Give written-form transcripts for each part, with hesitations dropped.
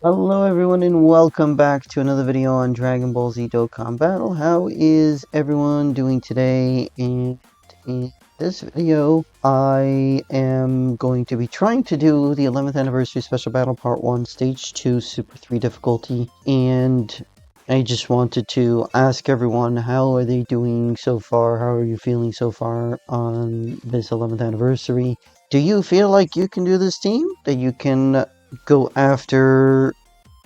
Hello everyone and welcome back to another video on Dragon Ball Z Dokkan Battle. How is everyone doing today? And in this video, I am going to be trying to do the 11th Anniversary Special Battle Part 1 Stage 2 Super 3 difficulty. And I just wanted to ask everyone, how are they doing so far? How are you feeling so far on this 11th Anniversary? Do you feel like you can do this team? That you can go after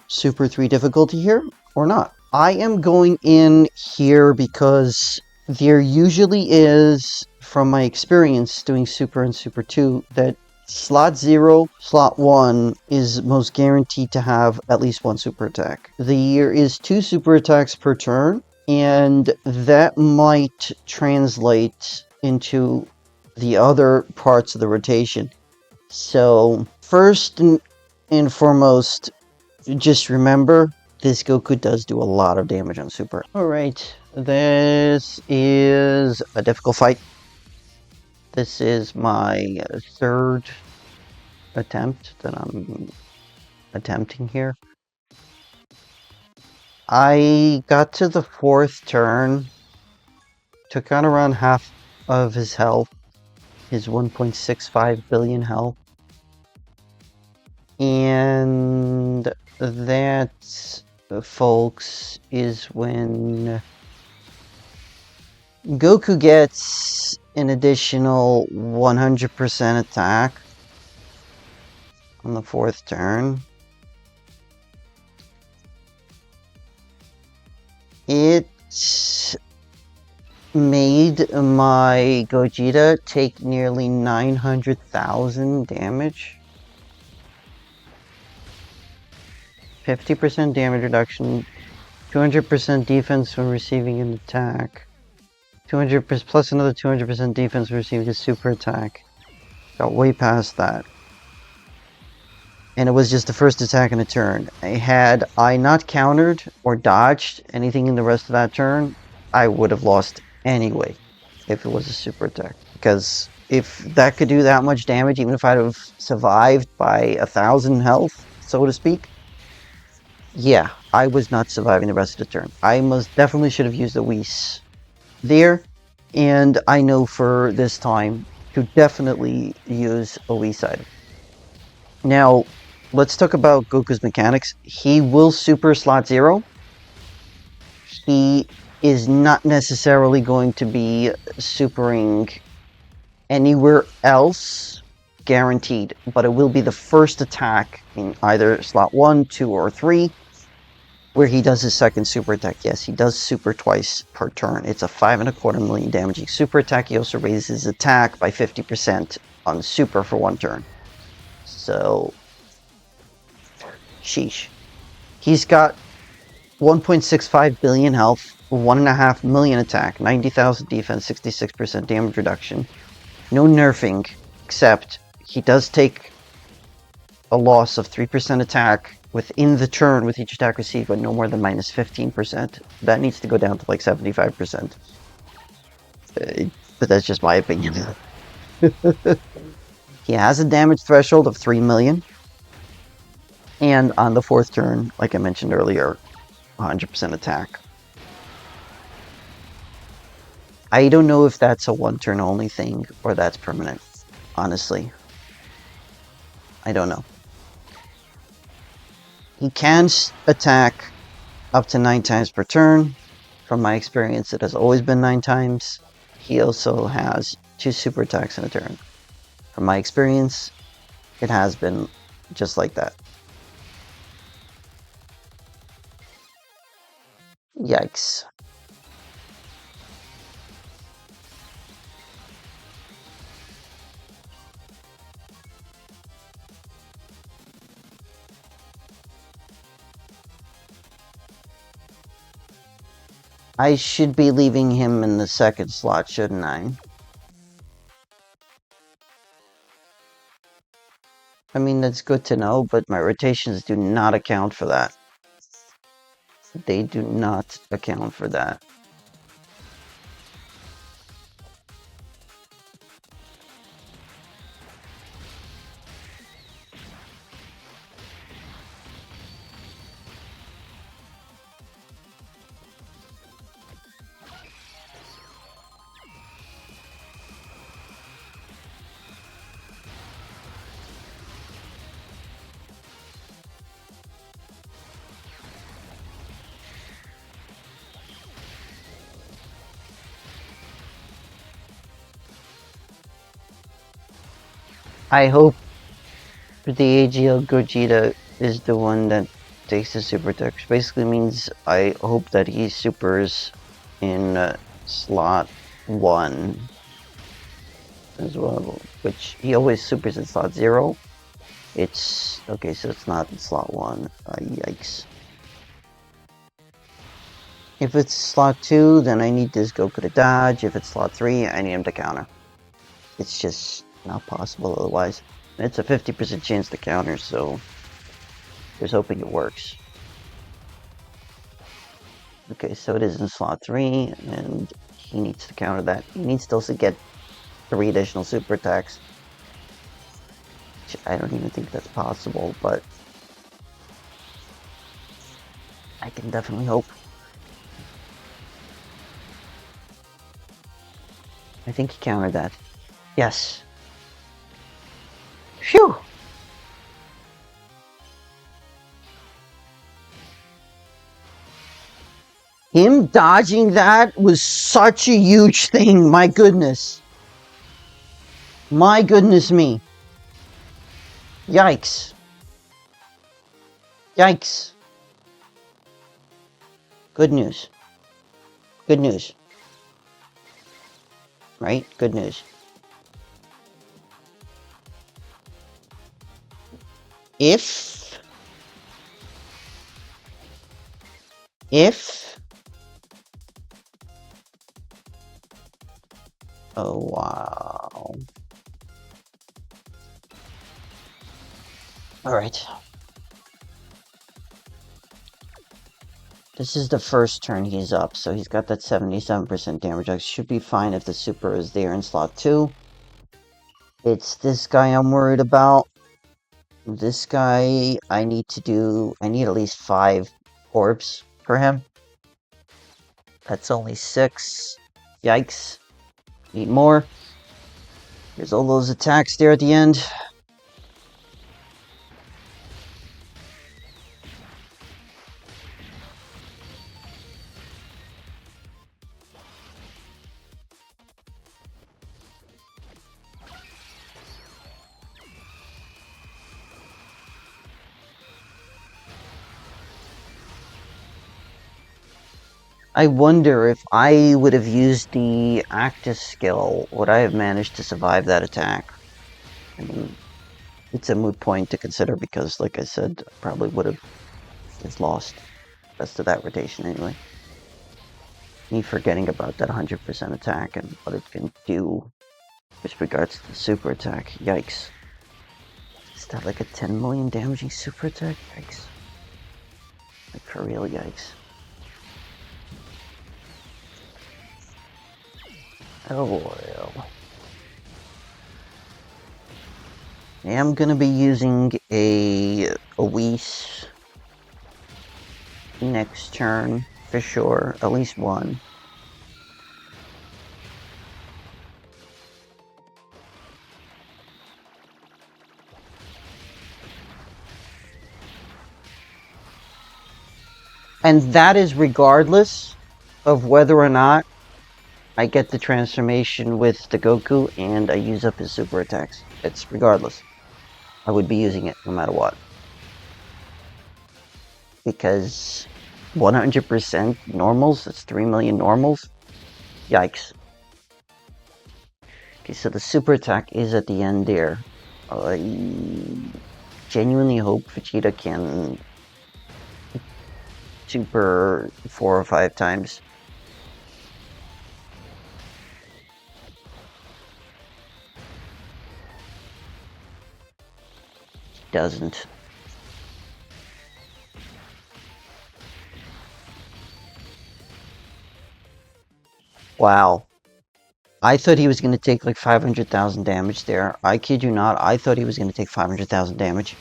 Super 3 difficulty here or not? I am going in here because there usually is, from my experience doing Super and Super 2, that slot 0, slot 1 is most guaranteed to have at least one super attack. There is 2 super attacks per turn, and that might translate into the other parts of the rotation. So, first and foremost, just remember, this Goku does do a lot of damage on Super. Alright, this is a difficult fight. This is my third attempt that I'm attempting here. I got to the fourth turn, took out around half of his health, his 1.65 billion health, and that, folks, is when Goku gets an additional 100% attack on the fourth turn. It made my Gogeta take nearly 900,000 damage. 50% damage reduction, 200% defense when receiving an attack, 200% plus another 200% defense when receiving a super attack. Got way past that. And it was just the first attack in a turn. Had I not countered or dodged anything in the rest of that turn, I would have lost anyway if it was a super attack. Because if that could do that much damage, even if I'd have survived by 1,000 health, so to speak, yeah, I was not surviving the rest of the turn. I most definitely should have used the Whis there, and I know for this time to definitely use a Whis item. Now, let's talk about Goku's mechanics. He will super slot 0. He is not necessarily going to be supering anywhere else, guaranteed, but it will be the first attack in either slot 1, 2, or 3, where he does his second super attack. Yes, he does super twice per turn. It's a 5.25 million damaging super attack. He also raises his attack by 50% on super for 1 turn. So, sheesh. He's got 1.65 billion health, 1.5 million attack, 90,000 defense, 66% damage reduction. No nerfing, except he does take a loss of 3% attack within the turn with each attack received, but no more than minus 15%. That needs to go down to like 75%. But that's just my opinion. He has a damage threshold of 3 million. And on the fourth turn, like I mentioned earlier, 100% attack. I don't know if that's a one turn only thing or that's permanent. Honestly, I don't know. He can attack up to 9 times per turn. From my experience, it has always been 9 times. He also has 2 super attacks in a turn. From my experience, it has been just like that. Yikes. I should be leaving him in the second slot, shouldn't I? I mean, that's good to know, but my rotations do not account for that. They do not account for that. I hope the AGL Gogeta is the one that takes the super attack, which basically means I hope that he supers in slot 1 as well, which he always supers in slot 0. It's okay, so it's not in slot 1. Yikes. If it's slot 2, then I need this Goku to dodge. If it's slot 3, I need him to counter. It's just not possible otherwise. It's a 50% chance to counter, so here's hoping it works. Okay, so it is in slot 3, and he needs to counter that. He needs still to get 3 additional super attacks. Which I don't even think that's possible, but I can definitely hope. I think he countered that. Yes. Phew! Him dodging that was such a huge thing, my goodness. My goodness me. Yikes. Yikes. Good news. Good news. Right? Good news. If... Oh, wow. Alright. This is the first turn he's up, so he's got that 77% damage. I should be fine if the super is there in slot 2. It's this guy I'm worried about. This guy, I need at least 5 orbs for him. That's only 6. Yikes. Need more. There's all those attacks there at the end. I wonder if I would have used the Actus skill, would I have managed to survive that attack? I mean, it's a moot point to consider because, like I said, I probably would have just lost the rest of that rotation anyway. Me forgetting about that 100% attack and what it can do with regards to the super attack. Yikes. Is that like a 10 million damaging super attack? Yikes. Like for real, yikes. Oh well. I am gonna be using a Whis next turn for sure, at least one. And that is regardless of whether or not I get the transformation with the Goku and I use up his super attacks. It's regardless. I would be using it no matter what. Because 100% normals, that's 3 million normals. Yikes. Okay, so the super attack is at the end there. I genuinely hope Vegeta can super 4 or 5 times. He doesn't. Wow. I thought he was going to take like 500,000 damage there. I kid you not, I thought he was going to take 500,000 damage.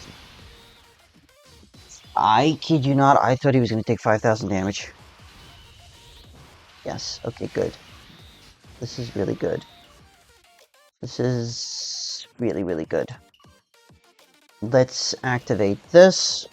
I kid you not, I thought he was going to take 5,000 damage. Yes, okay, good. This is really good. This is really, really good. Let's activate this.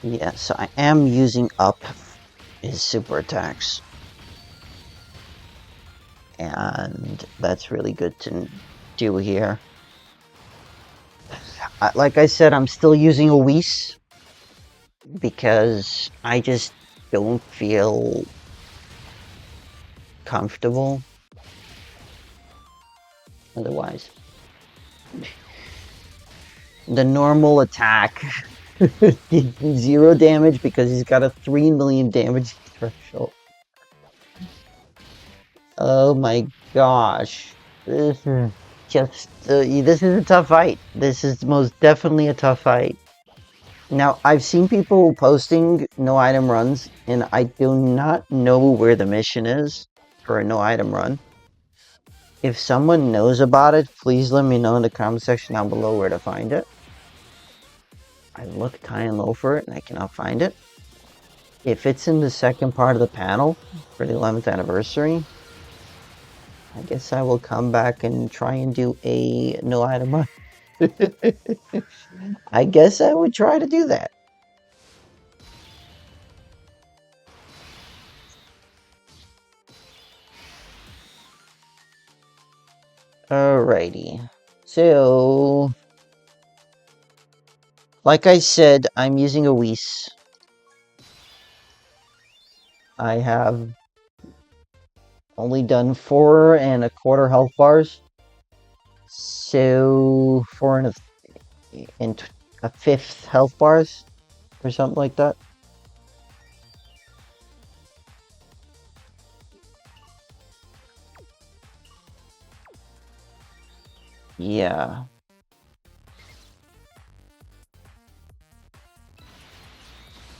Yeah, so I am using up his super attacks. And that's really good to do here. Like I said, I'm still using a Whis because I just don't feel comfortable otherwise. The normal attack did 0 damage because he's got a 3 million damage threshold. Oh my gosh. This is just, this is a tough fight. This is most definitely a tough fight. Now, I've seen people posting no item runs, and I do not know where the mission is for a no item run. If someone knows about it, please let me know in the comment section down below where to find it. I looked high and low for it, and I cannot find it. If it's in the second part of the panel for the 11th anniversary, I guess I will come back and try and do a no item run. I guess I would try to do that. Alrighty. So, like I said, I'm using a Whis. I have only done 4 1/4 health bars. So, 4 and a fifth health bars, or something like that. Yeah.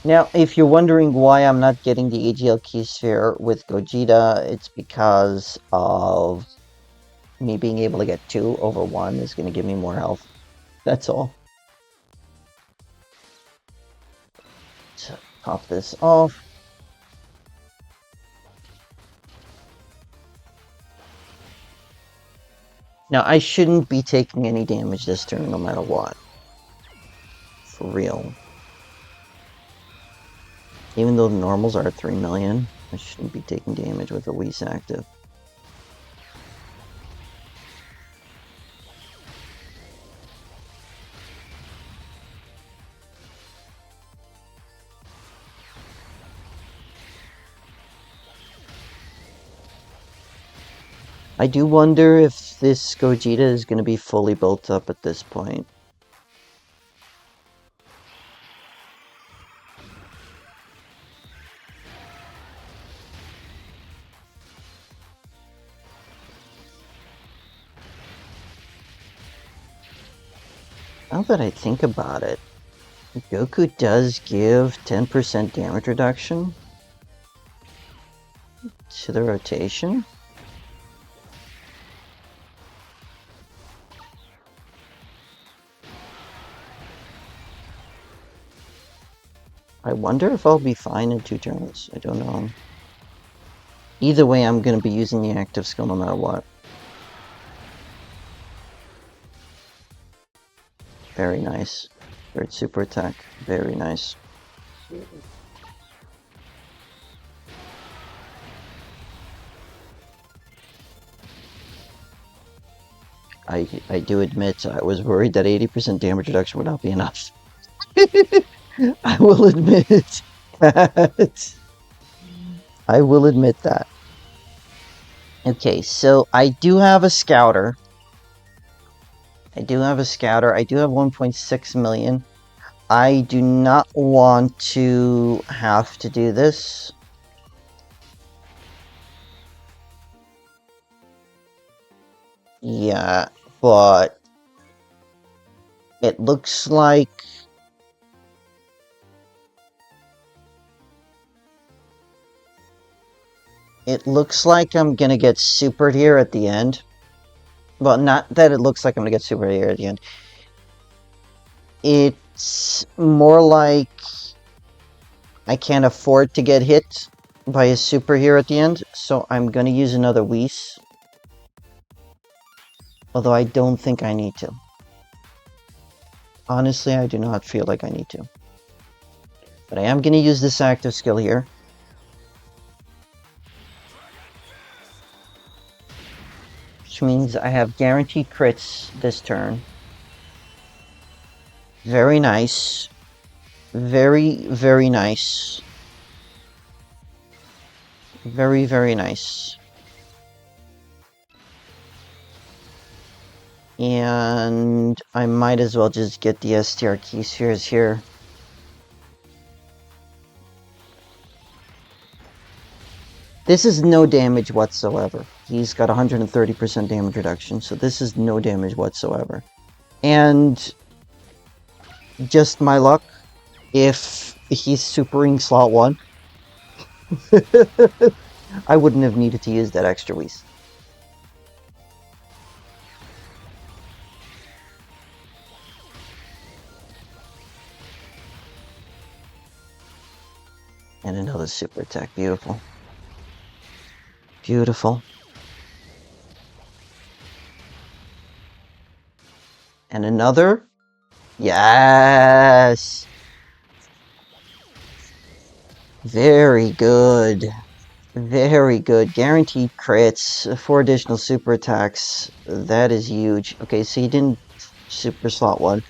Now, if you're wondering why I'm not getting the AGL Key Sphere with Gogeta, it's because of me being able to get 2 over 1 is going to give me more health. That's all. So, pop this off. Now, I shouldn't be taking any damage this turn no matter what. For real. Even though the normals are 3 million, I shouldn't be taking damage with a Whis active. I do wonder if this Gogeta is going to be fully built up at this point. Now that I think about it, Goku does give 10% damage reduction to the rotation. I wonder if I'll be fine in 2 turns. I don't know. Either way, I'm going to be using the active skill no matter what. Very nice. Third super attack. Very nice. I do admit I was worried that 80% damage reduction would not be enough. I will admit that. I will admit that. Okay, so I do have a scouter. I do have 1.6 million. I do not want to have to do this. Yeah, but it looks like I'm gonna get supered here at the end. Well, not that it looks like I'm gonna get supered here at the end. It's more like I can't afford to get hit by a super here at the end, so I'm gonna use another Whis. Although I don't think I need to. Honestly, I do not feel like I need to. But I am going to use this active skill here. Which means I have guaranteed crits this turn. Very nice. Very, very nice. Very, very nice. And I might as well just get the STR key spheres here. This is no damage whatsoever. He's got 130% damage reduction, so this is no damage whatsoever. And just my luck, if he's supering slot 1, I wouldn't have needed to use that extra Whis. And another super attack. Beautiful. Beautiful. And another. Yes! Very good. Very good. Guaranteed crits. 4 additional super attacks. That is huge. Okay, so he didn't super slot 1.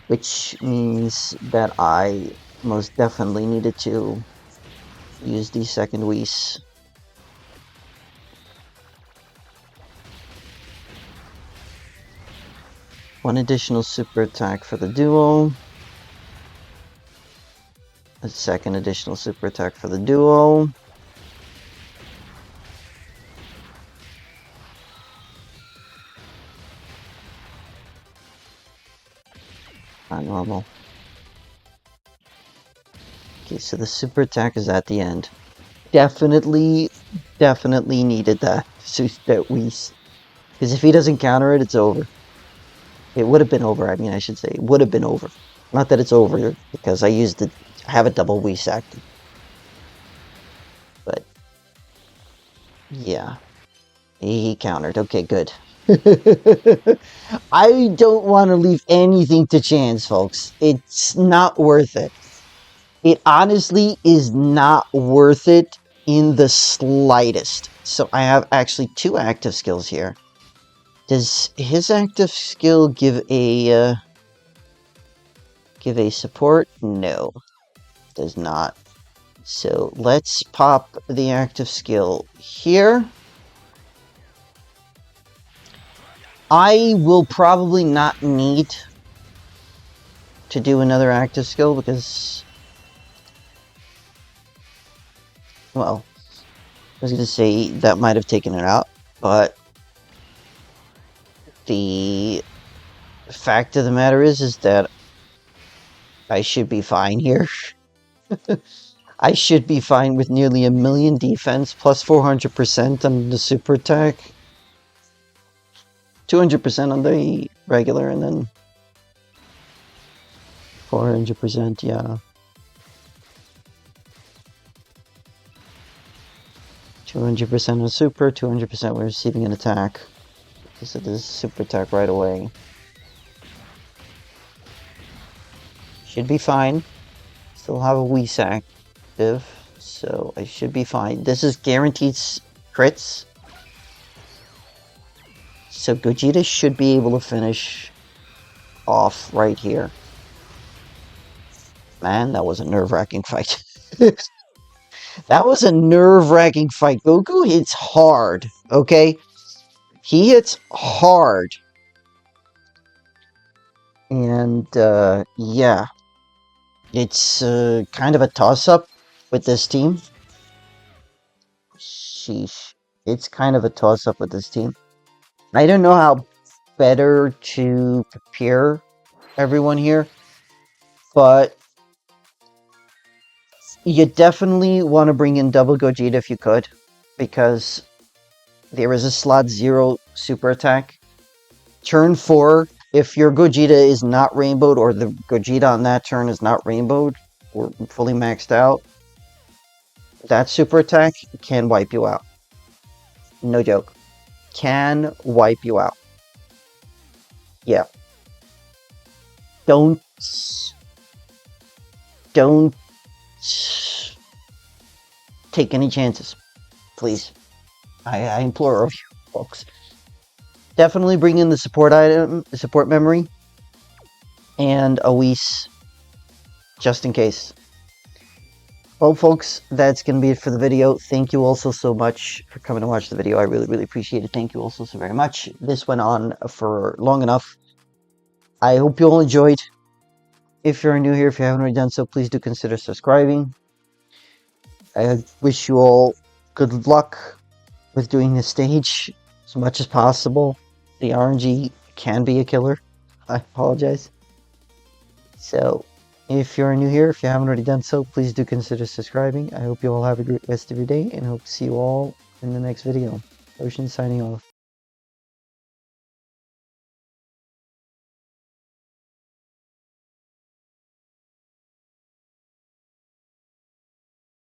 Which means that I most definitely needed to use the second Whis. One additional super attack for the duo. A second additional super attack for the duo. Not normal. Okay, so the super attack is at the end. Definitely needed that Whis. Because if he doesn't counter it, it's over. It would have been over, I mean, I should say. It would have been over. Not that it's over, because I have a double Whis active. But, yeah. He countered. Okay, good. I don't want to leave anything to chance, folks. It's not worth it. It honestly is not worth it in the slightest. So I have actually 2 active skills here. Does his active skill give a support? No, does not. So let's pop the active skill here. I will probably not need to do another active skill because, well, I was going to say that might have taken it out, but the fact of the matter is that I should be fine here. I should be fine with nearly 1,000,000 defense plus 400% on the super attack. 200% on the regular, and then 400%, yeah. 200% on super, 200% when receiving an attack. Because it is super attack right away. Should be fine. Still have a Whis active, so I should be fine. This is guaranteed crits. So Gogeta should be able to finish off right here. Man, that was a nerve-wracking fight. That was a nerve-wracking fight. Goku hits hard, okay? He hits hard. And, yeah. It's kind of a toss-up with this team. Sheesh. It's kind of a toss-up with this team. I don't know how better to prepare everyone here, but you definitely want to bring in double Gogeta if you could, because there is a slot 0 super attack. Turn 4, if your Gogeta is not rainbowed, or the Gogeta on that turn is not rainbowed, or fully maxed out, that super attack can wipe you out. No joke. Can wipe you out. Yeah. Don't don't take any chances, please. I implore of you, folks. Definitely bring in the support item, the support memory, and a Whis, just in case. Well, folks, that's going to be it for the video. Thank you also so much for coming to watch the video. I really, really appreciate it. Thank you also so very much. This went on for long enough. I hope you all enjoyed. If you're new here, if you haven't already done so, please do consider subscribing. I wish you all good luck with doing this stage as much as possible. The RNG can be a killer. I apologize. So, if you're new here, if you haven't already done so, please do consider subscribing. I hope you all have a great rest of your day, and hope to see you all in the next video. Ocean signing off.